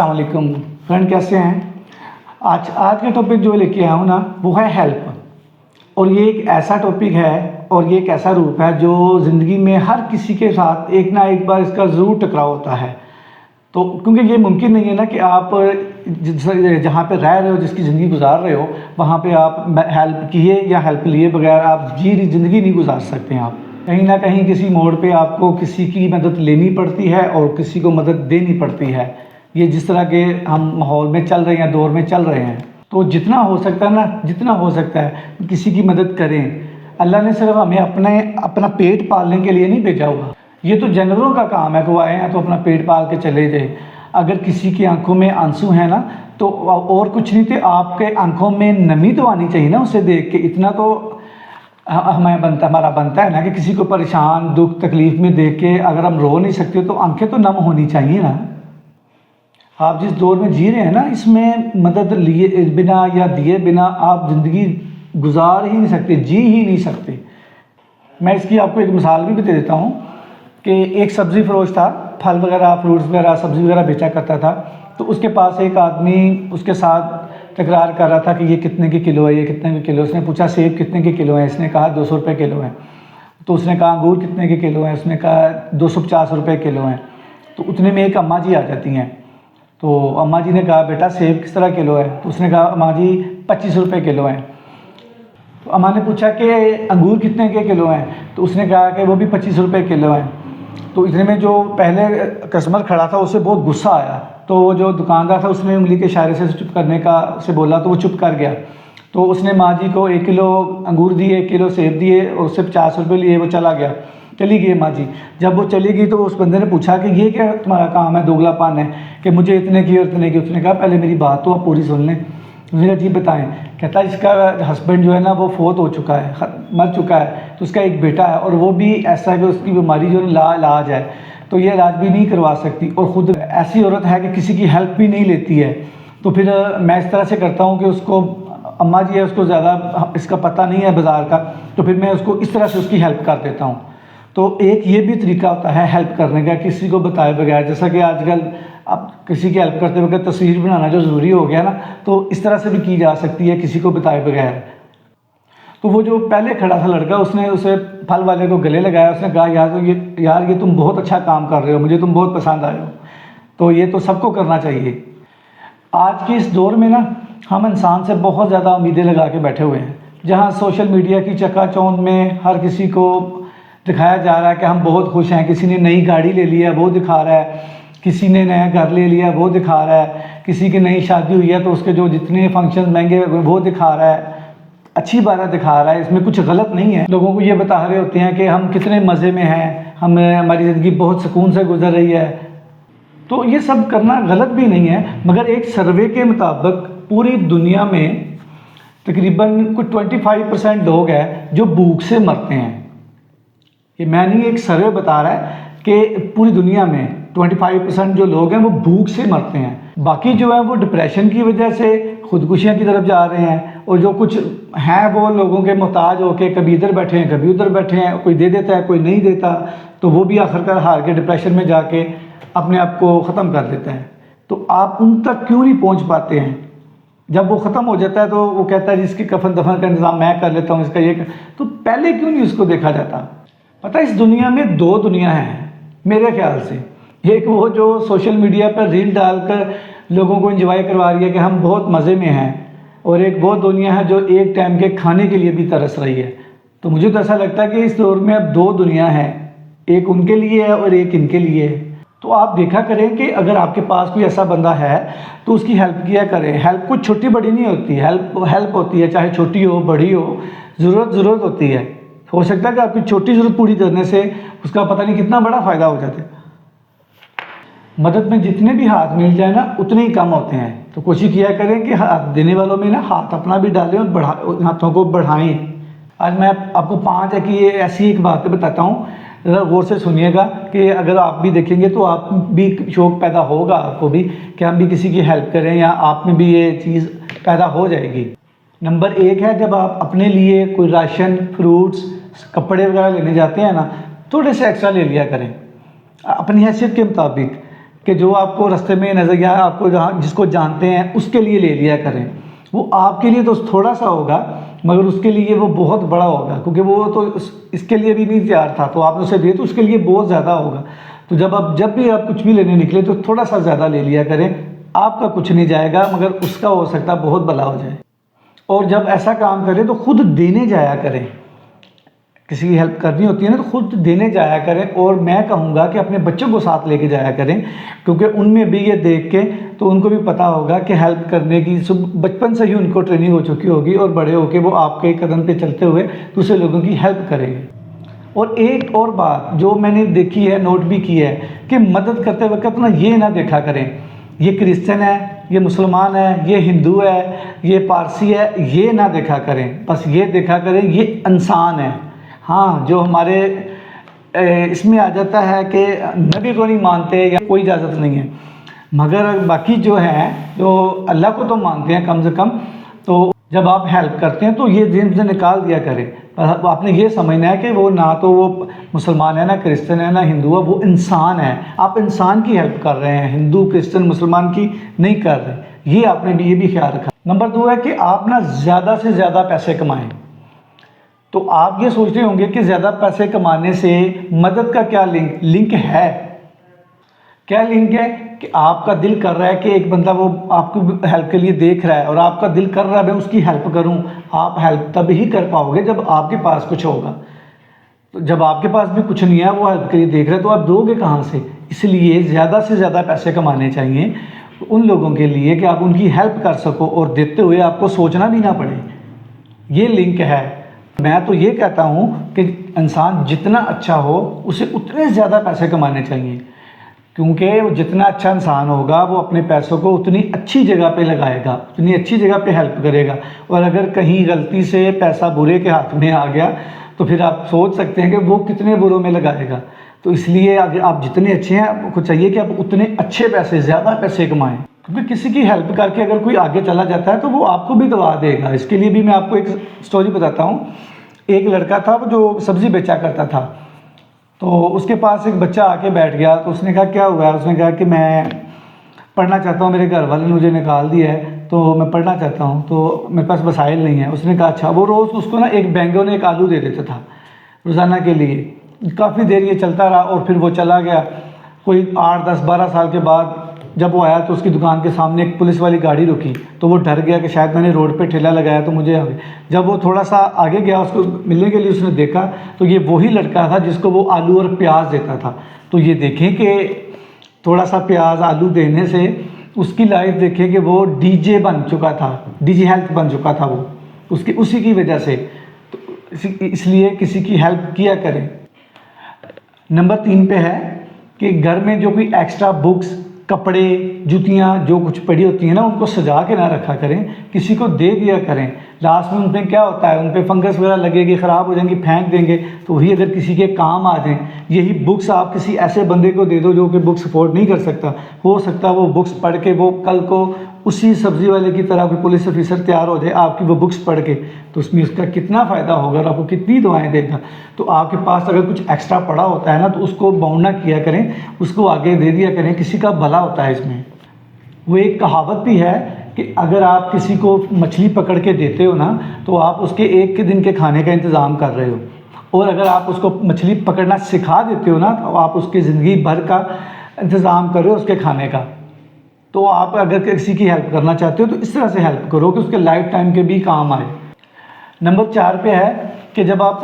अस्सलाम वालेकुम फ्रेंड, कैसे हैं। आज का टॉपिक जो लेके आया हूँ ना, वो है हेल्प। और ये एक ऐसा टॉपिक है और ये एक ऐसा रूप है जो ज़िंदगी में हर किसी के साथ एक ना एक बार इसका ज़रूर टकराव होता है। तो क्योंकि ये मुमकिन नहीं है ना कि आप जहाँ पे रह रहे हो, जिसकी ज़िंदगी गुजार रहे हो, वहाँ पे आप हेल्प किए या हेल्प लिए बगैर आप ज़िंदगी नहीं गुजार सकते हैं। आप कहीं ना कहीं किसी मोड़ पे आपको किसी की मदद लेनी पड़ती है और किसी को मदद देनी पड़ती है। ये जिस तरह के हम माहौल में चल रहे हैं, दौर में चल रहे हैं, तो जितना हो सकता है ना, जितना हो सकता है किसी की मदद करें। अल्लाह ने सिर्फ हमें अपना पेट पालने के लिए नहीं भेजा हुआ। ये तो जानवरों का काम है कि वो आए हैं तो अपना पेट पाल के चले जाए। अगर किसी की आंखों में आंसू है ना, तो और कुछ नहीं तो आपके आंखों में नमी तो आनी चाहिए ना उसे देख के। इतना तो हमारा बनता है ना कि किसी को परेशान, दुख, तकलीफ में देख के अगर हम रो नहीं सकते तो आंखें तो नम होनी चाहिए ना। आप जिस दौर में जी रहे हैं ना, इसमें मदद लिए बिना या दिए बिना आप ज़िंदगी गुजार ही नहीं सकते, जी ही नहीं सकते। मैं इसकी आपको एक मिसाल भी दे देता हूँ कि एक सब्ज़ी फरोश था, फल वगैरह, फ्रूट्स वगैरह, सब्ज़ी वगैरह बेचा करता था। तो उसके पास एक आदमी उसके साथ तकरार कर रहा था कि ये कितने की किलो है, ये कितने के किलो। उसने पूछा सेब कितने के किलो है, इसने कहा 200 रुपये किलो है। तो उसने कहा अंगूर कितने के किलो है, उसने कहा 250 रुपये किलो हैं। तो उतने में एक अम्मा जी आ जाती हैं। तो अम्मा जी ने कहा बेटा सेब किस तरह किलो है। तो उसने कहा अम्मा जी 25 रुपये किलो हैं। तो अम्मा ने पूछा कि अंगूर कितने के किलो हैं। तो उसने कहा कि वो भी 25 रुपये किलो हैं। तो इतने में जो पहले कस्टमर खड़ा था उसे बहुत गुस्सा आया। तो वो जो दुकानदार था उसने उंगली के इशारे से चुप करने का उसे बोला, तो वो चुप कर गया। तो उसने माँ जी को 1 किलो अंगूर दिए, 1 किलो सेब दिए और उससे 50 रुपये लिए, वो चला गया। चली गई माँ जी। जब वो चली गई तो उस बंदे ने पूछा कि ये क्या तुम्हारा काम है, दोगलापन है कि मुझे इतने की और इतने की। उसने कहा पहले मेरी बात तो आप पूरी सुन लें। उसने कहा जी बताएं। कहता इसका हस्बैंड जो है ना वो फोत हो चुका है, मर चुका है। तो उसका एक बेटा है और वो भी ऐसा है कि उसकी बीमारी जो लाइलाज है, तो ये इलाज भी नहीं करवा सकती और ख़ुद ऐसी औरत है कि किसी की हेल्प भी नहीं लेती है। तो फिर मैं इस तरह से करता हूँ कि उसको अम्मा जी है, उसको ज़्यादा इसका पता नहीं है बाज़ार का, तो फिर मैं उसको इस तरह से उसकी हेल्प कर देता हूँ। तो एक ये भी तरीका होता है हेल्प करने का, किसी को बताए बगैर। जैसा कि आजकल अब किसी की हेल्प करते वक्त तस्वीर बनाना जो ज़रूरी हो गया ना, तो इस तरह से भी की जा सकती है किसी को बताए बगैर। तो वो जो पहले खड़ा था लड़का, उसने उसे फल वाले को गले लगाया। उसने कहा यार ये तुम बहुत अच्छा काम कर रहे हो, मुझे तुम बहुत पसंद आए हो। तो ये तो सबको करना चाहिए। आज के इस दौर में ना हम इंसान से बहुत ज़्यादा उम्मीदें लगा के बैठे हुए हैं, जहाँ सोशल मीडिया की चकाचौंध में हर किसी को दिखाया जा रहा है कि हम बहुत खुश हैं। किसी ने नई गाड़ी ले ली है वो दिखा रहा है, किसी ने नया घर ले लिया वो दिखा रहा है, किसी की नई शादी हुई है तो उसके जो जितने फंक्शन महंगे वो दिखा रहा है, अच्छी बातें दिखा रहा है। इसमें कुछ गलत नहीं है। लोगों को ये बता रहे होते हैं कि हम कितने मज़े में हैं, हमारी ज़िंदगी बहुत सुकून से गुजर रही है। तो ये सब करना गलत भी नहीं है, मगर एक सर्वे के मुताबिक पूरी दुनिया में तकरीबन कुछ 25% लोग हैं जो भूख से मरते हैं। ये मैं नहीं, एक सर्वे बता रहा है कि पूरी दुनिया में 25% जो लोग हैं वो भूख से मरते हैं। बाकी जो है वो डिप्रेशन की वजह से खुदकुशियाँ की तरफ जा रहे हैं, और जो कुछ हैं वो लोगों के मोहताज होके कभी इधर बैठे हैं कभी उधर बैठे हैं। कोई दे देता है कोई नहीं देता, तो वो भी आखिरकार हार के डिप्रेशन में जाके अपने आप को ख़त्म कर देता है। तो आप उन तक क्यों नहीं पहुँच पाते हैं? जब वो ख़त्म हो जाता है तो वो कहता है जिसकी कफन दफन का इंतज़ाम मैं कर लेता हूँ, इसका ये तो पहले क्यों नहीं उसको देखा जाता? पता है इस दुनिया में 2 दुनिया हैं मेरे ख्याल से। एक वो जो सोशल मीडिया पर रील डालकर लोगों को एंजॉय करवा रही है कि हम बहुत मज़े में हैं, और एक वो दुनिया है जो एक टाइम के खाने के लिए भी तरस रही है। तो मुझे तो ऐसा लगता है कि इस दौर में अब 2 दुनिया हैं, एक उनके लिए है और एक इनके लिए है। तो आप देखा करें कि अगर आपके पास कोई ऐसा बंदा है तो उसकी हेल्प किया करें। हेल्प कुछ छोटी बड़ी नहीं होती, हेल्प होती है, चाहे छोटी हो बड़ी हो, ज़रूरत होती है। हो सकता है कि आपकी छोटी ज़रूरत पूरी करने से उसका पता नहीं कितना बड़ा फ़ायदा हो जाता है। मदद में जितने भी हाथ मिल जाए ना उतने ही कम होते हैं। तो कोशिश किया करें कि हाथ देने वालों में ना हाथ अपना भी डालें और हाथों को बढ़ाएं। आज मैं आपको 5 है कि ये ऐसी एक बात बताता हूँ, ज़रा गौर से सुनिएगा कि अगर आप भी देखेंगे तो आप भी शौक़ पैदा होगा आपको भी कि हम भी किसी की हेल्प करें, या आप में भी ये चीज़ पैदा हो जाएगी। नंबर 1 है, जब आप अपने लिए कोई राशन, फ्रूट्स, कपड़े वगैरह लेने जाते हैं ना, थोड़े से एक्स्ट्रा ले लिया करें अपनी हैसियत के मुताबिक, कि जो आपको रास्ते में नज़र या आपको जहाँ जिसको जानते हैं उसके लिए ले लिया करें। वो आपके लिए तो थोड़ा सा होगा मगर उसके लिए वो बहुत बड़ा होगा, क्योंकि वो तो इसके लिए भी नहीं तैयार था, तो आपने उसे दिए तो उसके लिए बहुत ज़्यादा होगा। तो जब भी आप कुछ भी लेने निकले तो थोड़ा सा ज़्यादा ले लिया करें। आपका कुछ नहीं जाएगा मगर उसका हो सकता है बहुत भला हो जाए। और जब ऐसा काम करें तो खुद देने जाया करें। किसी की हेल्प करनी होती है ना तो खुद देने जाया करें। और मैं कहूँगा कि अपने बच्चों को साथ लेके जाया करें, क्योंकि उनमें भी ये देख के तो उनको भी पता होगा कि हेल्प करने की बचपन से ही उनको ट्रेनिंग हो चुकी होगी और बड़े होके वो आपके कदम पे चलते हुए दूसरे लोगों की हेल्प करेंगे। और एक और बात जो मैंने देखी है, नोट भी की है, कि मदद करते वक्त ना ये ना देखा करें ये क्रिश्चियन है, ये मुसलमान है, ये हिंदू है, ये पारसी है, ये ना देखा करें। बस ये देखा करें ये इंसान है। हाँ, जो हमारे इसमें आ जाता है कि नबी को नहीं मानते या कोई इजाज़त नहीं है, मगर बाकी जो है जो अल्लाह को तो मानते हैं कम से कम, तो जब आप हेल्प करते हैं तो ये जेब से निकाल दिया करें। पर आपने ये समझना है कि वो ना तो वो मुसलमान है, ना क्रिश्चियन है, ना हिंदू है, वो इंसान है। आप इंसान की हेल्प कर रहे हैं, हिंदू क्रिश्चियन मुसलमान की नहीं कर रहे। ये आपने भी ये भी ख्याल रखा। नंबर 2 है कि आप ना ज़्यादा से ज़्यादा पैसे कमाएं। तो आप ये सोच रहे होंगे कि ज़्यादा पैसे कमाने से मदद का क्या लिंक है। क्या लिंक है कि आपका दिल कर रहा है कि एक बंदा वो आपको हेल्प के लिए देख रहा है और आपका दिल कर रहा है मैं उसकी हेल्प करूं। आप हेल्प तब ही कर पाओगे जब आपके पास कुछ होगा। तो जब आपके पास भी कुछ नहीं है, वो हेल्प के लिए देख रहे हैं, तो आप दोगे कहाँ से। इसलिए ज़्यादा से ज़्यादा पैसे कमाने चाहिए उन लोगों के लिए कि आप उनकी हेल्प कर सको और देते हुए आपको सोचना भी ना पड़े। ये लिंक है। मैं तो ये कहता हूँ कि इंसान जितना अच्छा हो उसे उतने ज़्यादा पैसे कमाने चाहिए, क्योंकि जितना अच्छा इंसान होगा वो अपने पैसों को उतनी अच्छी जगह पे लगाएगा, उतनी अच्छी जगह पे हेल्प करेगा। और अगर कहीं गलती से पैसा बुरे के हाथ में आ गया तो फिर आप सोच सकते हैं कि वो कितने बुरों में लगाएगा। तो इसलिए अगर आप जितने अच्छे हैं आपको चाहिए कि आप उतने अच्छे पैसे, ज़्यादा पैसे कमाएं, क्योंकि किसी की हेल्प करके अगर कोई आगे चला जाता है तो वो आपको भी दबा देगा। इसके लिए भी मैं आपको एक स्टोरी बताता हूँ। एक लड़का था जो सब्ज़ी बेचा करता था, तो उसके पास एक बच्चा आके बैठ गया। तो उसने कहा क्या हुआ है। उसने कहा कि मैं पढ़ना चाहता हूँ, मेरे घर वाले ने मुझे निकाल दिया है तो मैं पढ़ना चाहता हूँ, तो मेरे पास वसाइल नहीं है। उसने कहा अच्छा। वो रोज़ उसको ना एक बैंगन एक आलू दे देता था रोज़ाना के लिए। काफ़ी देर ये चलता रहा और फिर वो चला गया। कोई 8, 10, 12 साल के बाद जब वो आया तो उसकी दुकान के सामने एक पुलिस वाली गाड़ी रुकी, तो वो डर गया कि शायद मैंने रोड पे ठेला लगाया तो मुझे आगे। जब वो थोड़ा सा आगे गया उसको मिलने के लिए, उसने देखा तो ये वही लड़का था जिसको वो आलू और प्याज देता था। तो ये देखें कि थोड़ा सा प्याज आलू देने से उसकी लाइफ देखें कि वो डीजे बन चुका था, डीजे हेल्थ बन चुका था वो उसी की वजह से। तो इसलिए किसी की हेल्प किया करें। नंबर 3 पे है कि घर में जो कोई एक्स्ट्रा बुक्स, कपड़े, जूतियाँ जो कुछ पड़ी होती हैं ना, उनको सजा के ना रखा करें, किसी को दे दिया करें। लास्ट में उन पर क्या होता है, उन पर फंगस वगैरह लगेगी, ख़राब हो जाएंगी, फेंक देंगे, तो वही अगर किसी के काम आ जाएं। यही बुक्स आप किसी ऐसे बंदे को दे दो जो कि बुक्स अफोर्ड नहीं कर सकता, हो सकता है वो बुक्स पढ़ के वो कल को उसी सब्ज़ी वाले की तरह कोई पुलिस ऑफिसर तैयार हो जाए आपकी वो बुक्स पढ़ के, तो उसमें उसका कितना फ़ायदा होगा और आपको कितनी दुआएं देगा। तो आपके पास अगर कुछ एक्स्ट्रा पड़ा होता है ना, तो उसको बाउंड ना किया करें, उसको आगे दे दिया करें, किसी का भला होता है इसमें। वो एक कहावत भी है कि अगर आप किसी को मछली पकड़ के देते हो ना, तो आप उसके एक के दिन के खाने का इंतज़ाम कर रहे हो। और अगर आप उसको मछली पकड़ना सिखा देते हो ना, तो आप उसकी ज़िंदगी भर का इंतज़ाम कर रहे हो उसके खाने का। तो आप अगर किसी की हेल्प करना चाहते हो तो इस तरह से हेल्प करो कि उसके लाइफ टाइम के भी काम आए। नंबर 4 पे है कि जब आप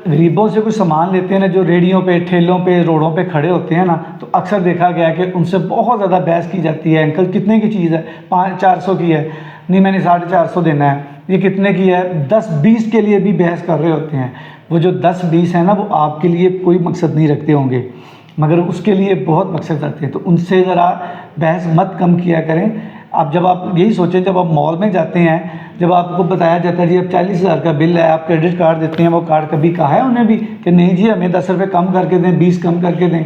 गरीबों से कुछ सामान लेते हैं ना, जो रेडियों पे, ठेलों पे, रोडों पे खड़े होते हैं ना, तो अक्सर देखा गया कि उनसे बहुत ज़्यादा बहस की जाती है। अंकल कितने की चीज़ है, 400 की है, नहीं मैंने 450 देना है, ये कितने की है, 10-20 के लिए भी बहस कर रहे होते हैं। वो जो 10-20 है ना, वो आपके लिए कोई मकसद नहीं रखते होंगे, मगर उसके लिए बहुत मकसद रखते हैं। तो उनसे ज़रा बहस मत कम किया करें। अब जब आप यही सोचें, जब आप मॉल में जाते हैं, जब आपको बताया जाता है जी अब 40,000 का बिल है, आप क्रेडिट कार्ड देते हैं, वो कार्ड कभी कहा है उन्हें भी कि नहीं जी हमें 10 रुपये कम करके दें, 20 कम करके दें?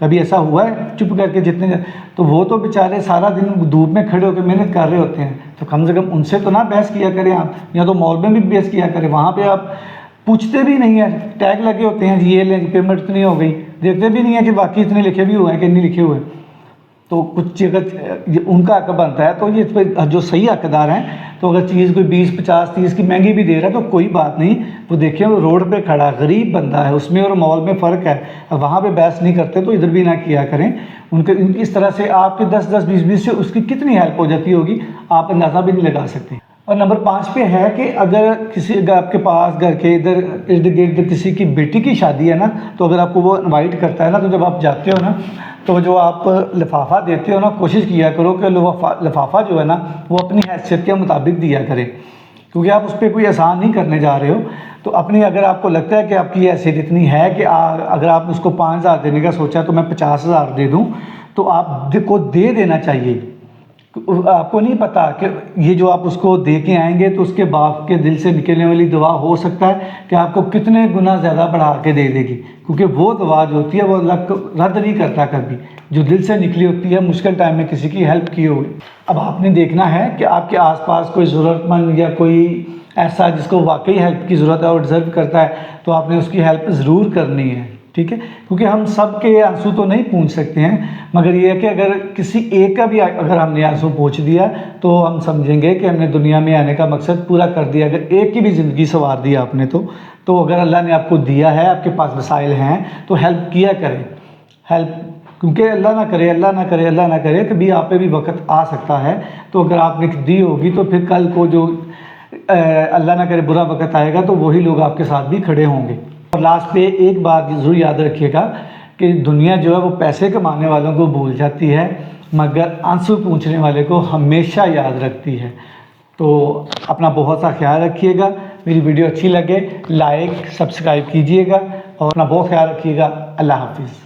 कभी ऐसा हुआ है चुप करके जितने? तो वो तो बेचारे सारा दिन धूप में खड़े होकर मेहनत कर रहे होते हैं, तो कम से कम उनसे तो ना बहस किया करें आप। या तो मॉल में भी बहस किया करें, वहाँ पर आप पूछते भी नहीं है, टैग लगे होते हैं जी ये लें, पेमेंट इतनी हो गई, देखते भी नहीं है कि बाकी इतने लिखे भी हुए हैं कि नहीं लिखे हुए। तो कुछ जगह उनका हक बनता है, तो ये जो सही हकदार हैं, तो अगर चीज़ कोई 20, 50, 30 की महंगी भी दे रहा है तो कोई बात नहीं, वो देखिए वो रोड पे खड़ा गरीब बंदा है, उसमें और मॉल में फ़र्क है। अब वहाँ पे बहस नहीं करते तो इधर भी ना किया करें। उनके इस तरह से आपके 10-10, 20-20 से उसकी कितनी हेल्प हो जाती होगी, आप अंदाज़ा भी नहीं लगा सकते। और नंबर 5 पे है कि अगर आपके पास घर के इधर इर्द गिर्द किसी की बेटी की शादी है ना, तो अगर आपको वो इनवाइट करता है ना, तो जब आप जाते हो ना, तो जो आप लिफाफा देते हो ना, कोशिश किया करो कि लिफाफा जो है ना वो अपनी हैसियत के मुताबिक दिया करें, क्योंकि आप उस पर कोई एहसान नहीं करने जा रहे हो। तो अपनी, अगर आपको लगता है कि आपकी हैसियत इतनी है कि अगर आप उसको 5,000 देने का सोचा तो मैं 50,000 दे दूँ, तो आपको दे देना चाहिए। आपको नहीं पता कि ये जो आप उसको दे के आएंगे तो उसके बाप के दिल से निकलने वाली दुआ हो सकता है कि आपको कितने गुना ज़्यादा बढ़ा के दे देगी, क्योंकि वो दुआ जो होती है वो अल्लाह रद्द नहीं करता कभी, जो दिल से निकली होती है, मुश्किल टाइम में किसी की हेल्प की होगी। अब आपने देखना है कि आपके आसपास कोई ज़रूरतमंद या कोई ऐसा जिसको वाकई हेल्प की ज़रूरत है और डिज़र्व करता है, तो आपने उसकी हेल्प ज़रूर करनी है, ठीक है। क्योंकि हम सब के आंसू तो नहीं पूंछ सकते हैं, मगर ये है कि अगर किसी एक का भी अगर हमने आंसू पूंछ दिया तो हम समझेंगे कि हमने दुनिया में आने का मकसद पूरा कर दिया। अगर एक की भी ज़िंदगी संवार दिया आपने, तो अगर अल्लाह ने आपको दिया है, आपके पास वसाइल हैं, तो हेल्प किया करें। हेल्प, क्योंकि अल्लाह ना करे कभी आप पे भी वक्त आ सकता है। तो अगर आपने दी होगी तो फिर कल को जो अल्लाह ना करे बुरा वक्त आएगा तो वही लोग आपके साथ भी खड़े होंगे। और लास्ट पे एक बात ज़रूर याद रखिएगा कि दुनिया जो है वो पैसे कमाने वालों को भूल जाती है, मगर आंसू पूंछने वाले को हमेशा याद रखती है। तो अपना बहुत सा ख्याल रखिएगा। मेरी वीडियो अच्छी लगे लाइक सब्सक्राइब कीजिएगा और अपना बहुत ख्याल रखिएगा। अल्लाह हाफिज़।